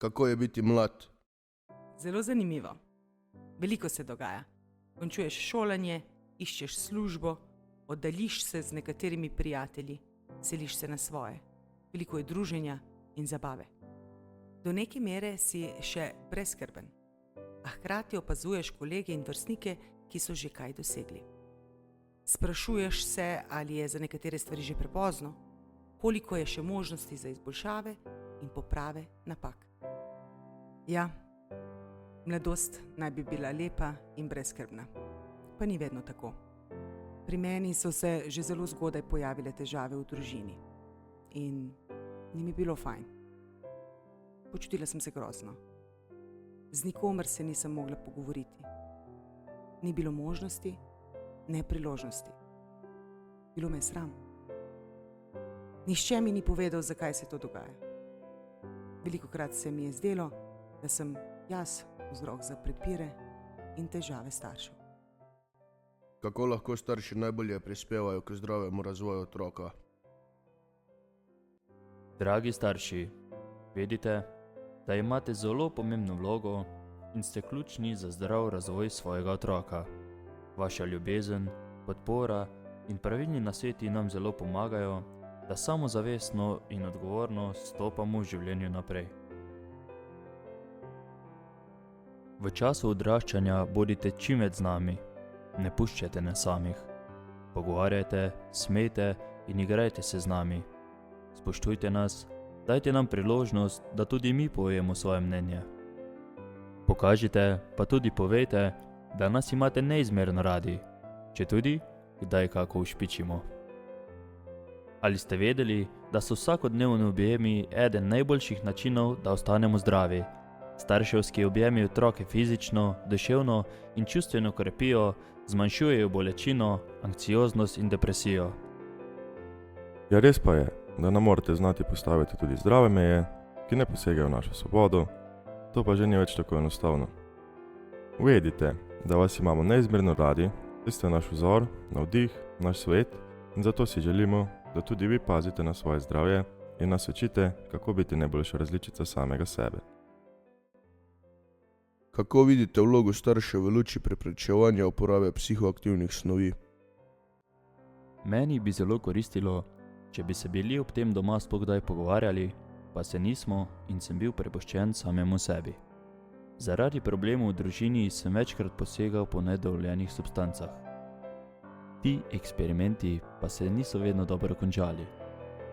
Kako je biti mlad? Zelo zanimivo. Veliko se dogaja. Končuješ šolanje, iščeš službo, oddaljiš se z nekaterimi prijatelji, seliš se na svoje. Veliko je druženja in zabave. Do neke mere si še brezskrben, a hkrati opazuješ kolege in vrstnike, ki so že kaj dosegli. Sprašuješ se, ali je za nekatere stvari že prepozno, koliko je še možnosti za izboljšave in poprave napak. Ja, mladost naj bi bila lepa in brezskrbna, pa ni vedno tako. Pri meni so se že zelo zgodaj pojavile težave v družini in ni mi bilo fajn. Počutila sem se grozno. Z nikomer se nisem mogla pogovoriti. Ni bilo možnosti, ne priložnosti. Bilo me je sram. Nihče mi ni povedal, zakaj se to dogaja. Velikokrat se mi je zdelo, da sem jaz vzrok za prepire in težave staršev. Kako lahko starši najbolje prispevajo k zdravemu razvoju otroka? Dragi starši, vedite, da imate zelo pomembno vlogo in ste ključni za zdrav razvoj svojega otroka. Vaša ljubezen, podpora in pravilni nasveti nam zelo pomagajo, da samozavestno in odgovorno stopamo v življenju naprej. V času odraščanja bodite čim več z nami, ne puščajte nas samih. Pogovarjajte, smejte in igrajte se z nami. Spoštujte nas, dajte nam priložnost, da tudi mi povemo svoje mnenje. Pokažite, pa tudi povejte, da nas imate neizmerno radi, če tudi kdaj kako ušpičimo. Ali ste vedeli, da so vsakodnevni objemi eden najboljših načinov, da ostanemo zdravi? Starševski objemi otroke fizično, duševno in čustveno krepijo, zmanjšujejo bolečino, anksioznost in depresijo. Ja, res pa je, da nam morate znati postaviti tudi zdrave meje, ki ne posegajo v našo svobodo, to pa že ni več tako enostavno. Vedite, da vas imamo neizmerno radi, da ste naš vzor, navdih, naš svet in zato si želimo, da tudi vi pazite na svoje zdravje in nas učite, kako biti najboljša različica samega sebe. Kako vidite vlogo staršev v luči preprečevanja uporabe psihoaktivnih snovi? Meni bi zelo koristilo, če bi se bili ob tem doma sploh kdaj pogovarjali, pa se nismo in sem bil prepuščen samemu sebi. Zaradi problemov v družini sem večkrat posegal po nedovoljenih substancah. Ti eksperimenti pa se niso vedno dobro končali.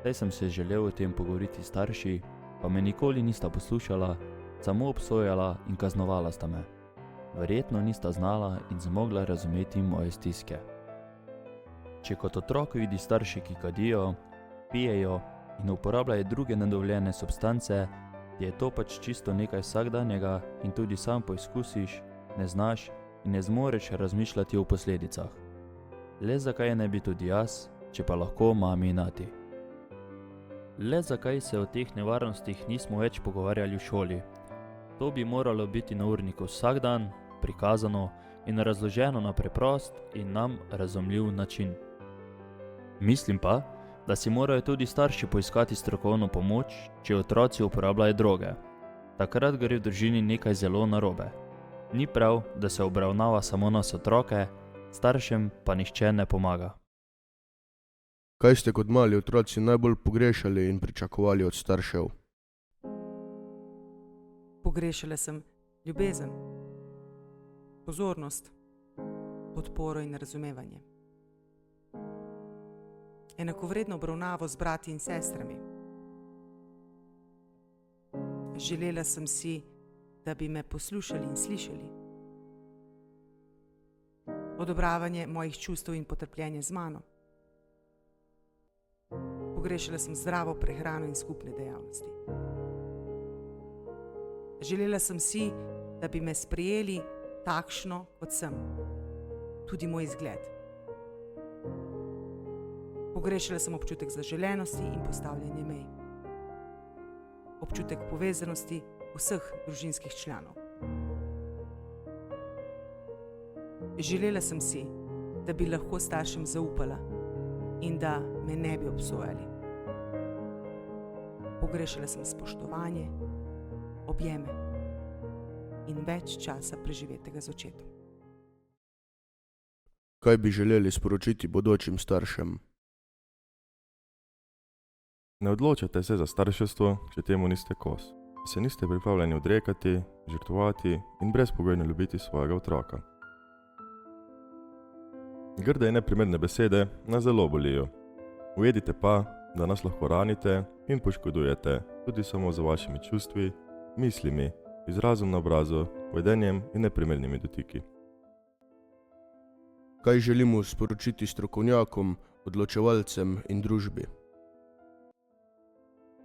Zdaj sem se želel o tem pogovoriti s starši, pa me nikoli nista poslušala, samo obsojala in kaznovala sta me. Verjetno nista znala in zmogla razumeti moje stiske. Če kot otrok vidi starši, ki kadijo, pijejo in uporabljajo druge nedovoljene substance, je to pač čisto nekaj vsakdanjega in tudi sam poizkusiš, ne znaš in ne zmoreš razmišljati o posledicah. Le zakaj ne bi tudi jaz, če pa lahko mami in ati? Le zakaj se o teh nevarnostih nismo več pogovarjali v šoli? To bi moralo biti na urniku vsak dan, prikazano in razloženo na preprost in nam razumljiv način. Mislim pa, da si morajo tudi starši poiskati strokovno pomoč, če otroci uporabljajo droge. Takrat gre v družini nekaj zelo narobe. Ni prav, da se obravnava samo nas otroke, staršem pa nihče ne pomaga. Kaj ste kot mali otroci najbolj pogrešali in pričakovali od staršev? Pogrešala sem ljubezen, pozornost, podporo in razumevanje. Enakovredno obravnavo z brati in sestrami. Želela sem si, da bi me poslušali in slišali. Odobravanje mojih čustev in potrpljenje z mano. Pogrešala sem zdravo prehrano in skupne dejavnosti. Želela sem si, da bi me sprejeli takšno, kot sem. Tudi moj izgled. Pogrešala sem občutek zaželenosti in postavljanje mej. Občutek povezanosti vseh družinskih članov. Želela sem si, da bi lahko staršem zaupala in da me ne bi obsojali. Pogrešala sem spoštovanje, objeme in več časa preživetega z očetom. Kaj bi želeli sporočiti bodočim staršem? Ne odločate se za starševstvo, če temu niste kos. Se niste pripravljeni odrekati, žrtvovati in brezpogojno ljubiti svojega otroka. Grde in neprimerne besede nas zelo bolijo. Uvedite pa, da nas lahko ranite in poškodujete tudi samo z vašimi čustvi, mislimi, izrazom na obrazu, vedenjem in neprimernimi dotiki. Kaj želimo sporočiti strokovnjakom, odločevalcem in družbi?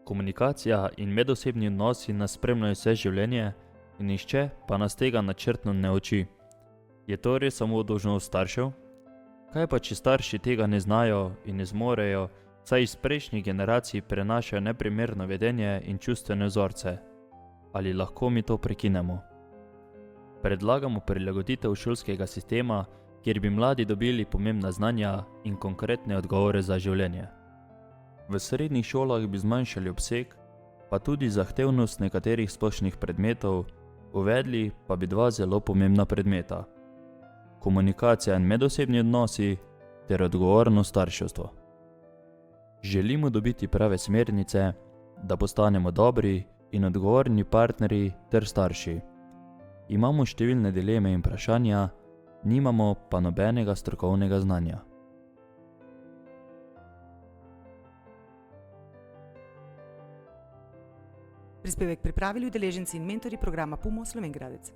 Komunikacija in medosebni odnosi nas spremljajo vse življenje in nihče pa nas tega načrtno ne uči. Je to res samo dolžnost staršev? Kaj pa, če starši tega ne znajo in ne zmorejo, saj iz prejšnjih generacij prenašajo neprimerno vedenje in čustvene vzorce? Ali lahko mi to prekinemo? Predlagamo prilagoditev šolskega sistema, kjer bi mladi dobili pomembna znanja in konkretne odgovore za življenje. V srednjih šolah bi zmanjšali obseg, pa tudi zahtevnost nekaterih splošnih predmetov, uvedli pa bi 2 zelo pomembna predmeta: komunikacija in medosebni odnosi ter odgovorno starševstvo. Želimo dobiti prave smernice, da postanemo dobri in odgovorni partnerji ter starši. Imamo številne dileme in vprašanja, nimamo pa nobenega strokovnega znanja. Prispevek pripravili udeleženci in mentorji programa PUMO Slovenj Gradec.